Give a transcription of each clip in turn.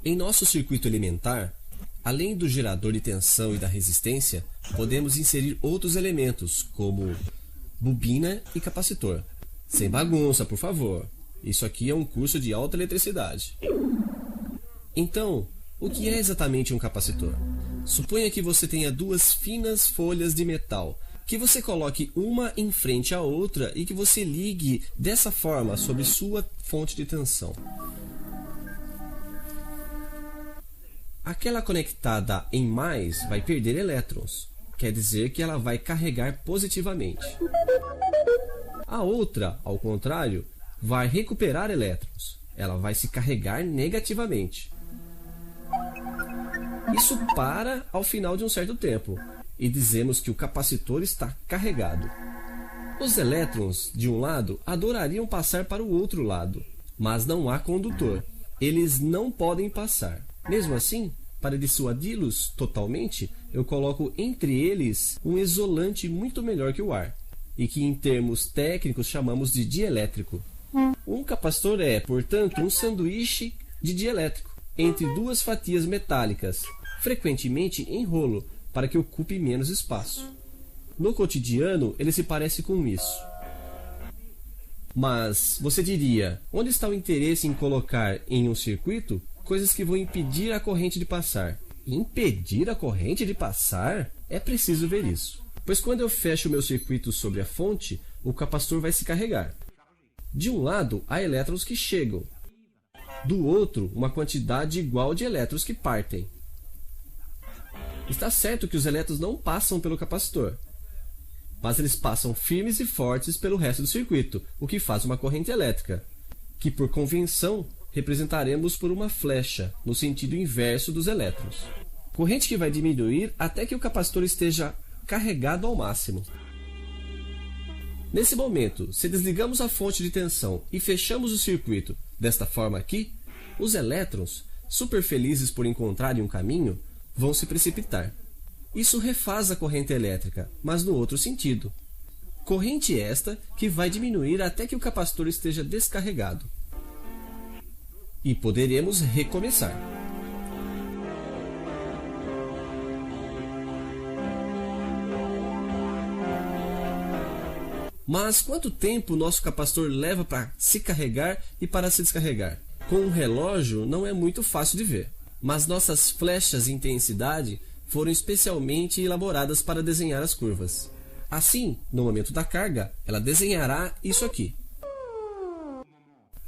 Em nosso circuito elementar, além do gerador de tensão e da resistência, podemos inserir outros elementos, como bobina e capacitor. Sem bagunça, por favor. Isso aqui é um curso de alta eletricidade. Então, o que é exatamente um capacitor? Suponha que você tenha duas finas folhas de metal, que você coloque uma em frente à outra e que você ligue dessa forma sobre sua fonte de tensão. Aquela conectada em mais vai perder elétrons, quer dizer que ela vai carregar positivamente. A outra, ao contrário, vai recuperar elétrons, ela vai se carregar negativamente. Isso para ao final de um certo tempo, e dizemos que o capacitor está carregado. Os elétrons, de um lado, adorariam passar para o outro lado, mas não há condutor. Eles não podem passar. Mesmo assim, para dissuadi-los totalmente, eu coloco entre eles um isolante muito melhor que o ar, e que em termos técnicos chamamos de dielétrico. Um capacitor é, portanto, um sanduíche de dielétrico, entre duas fatias metálicas, frequentemente em rolo, para que ocupe menos espaço. No cotidiano, ele se parece com isso. Mas você diria, onde está o interesse em colocar em um circuito coisas que vão impedir a corrente de passar? Impedir a corrente de passar? É preciso ver isso. Pois quando eu fecho o meu circuito sobre a fonte, o capacitor vai se carregar. De um lado, há elétrons que chegam. Do outro, uma quantidade igual de elétrons que partem. Está certo que os elétrons não passam pelo capacitor, mas eles passam firmes e fortes pelo resto do circuito, o que faz uma corrente elétrica, que por convenção representaremos por uma flecha, no sentido inverso dos elétrons. Corrente que vai diminuir até que o capacitor esteja carregado ao máximo. Nesse momento, se desligamos a fonte de tensão e fechamos o circuito desta forma aqui, os elétrons, super felizes por encontrarem um caminho, vão se precipitar. Isso refaz a corrente elétrica, mas no outro sentido. Corrente esta que vai diminuir até que o capacitor esteja descarregado. E poderemos recomeçar. Mas quanto tempo o nosso capacitor leva para se carregar e para se descarregar? Com um relógio não é muito fácil de ver, mas nossas flechas de intensidade foram especialmente elaboradas para desenhar as curvas. Assim, no momento da carga, ela desenhará isso aqui.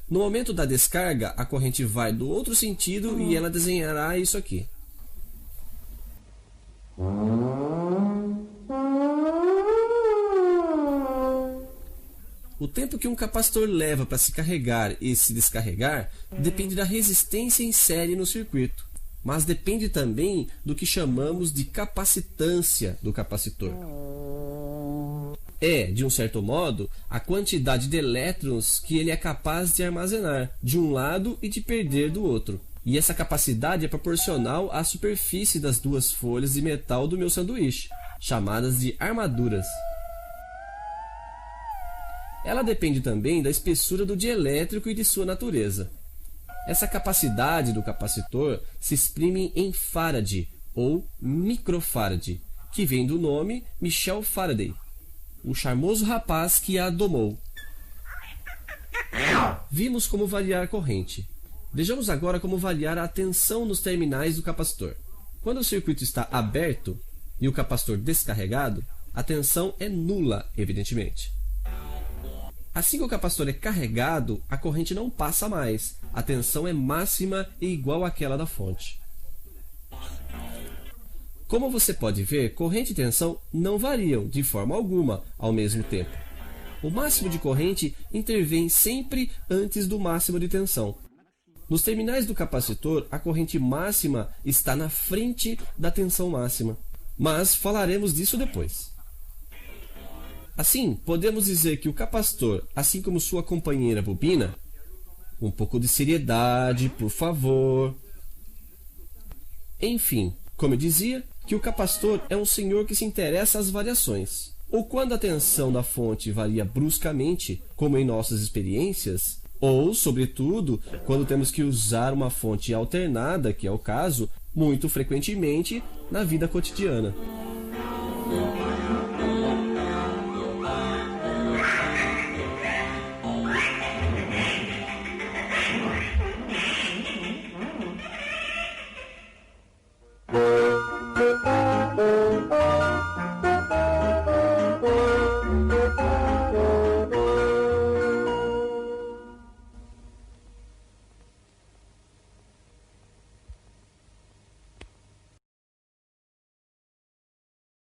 No momento da descarga, a corrente vai do outro sentido e ela desenhará isso aqui. O tempo que um capacitor leva para se carregar e se descarregar depende da resistência em série no circuito, mas depende também do que chamamos de capacitância do capacitor. É, de um certo modo, a quantidade de elétrons que ele é capaz de armazenar de um lado e de perder do outro. E essa capacidade é proporcional à superfície das duas folhas de metal do meu sanduíche, chamadas de armaduras. Ela depende também da espessura do dielétrico e de sua natureza. Essa capacidade do capacitor se exprime em Faraday, ou microfarad, que vem do nome Michel Faraday, o charmoso rapaz que a domou. Vimos como variar a corrente. Vejamos agora como variar a tensão nos terminais do capacitor. Quando o circuito está aberto e o capacitor descarregado, a tensão é nula, evidentemente. Assim que o capacitor é carregado, a corrente não passa mais. A tensão é máxima e igual àquela da fonte. Como você pode ver, corrente e tensão não variam de forma alguma ao mesmo tempo. O máximo de corrente intervém sempre antes do máximo de tensão. Nos terminais do capacitor, a corrente máxima está na frente da tensão máxima. Mas falaremos disso depois. Assim, podemos dizer que o capacitor, assim como sua companheira bobina, um pouco de seriedade, por favor. Enfim, como eu dizia, que o capacitor é um senhor que se interessa às variações. Ou quando a tensão da fonte varia bruscamente, como em nossas experiências, Ou, sobretudo, quando temos que usar uma fonte alternada, que é o caso, muito frequentemente na vida cotidiana.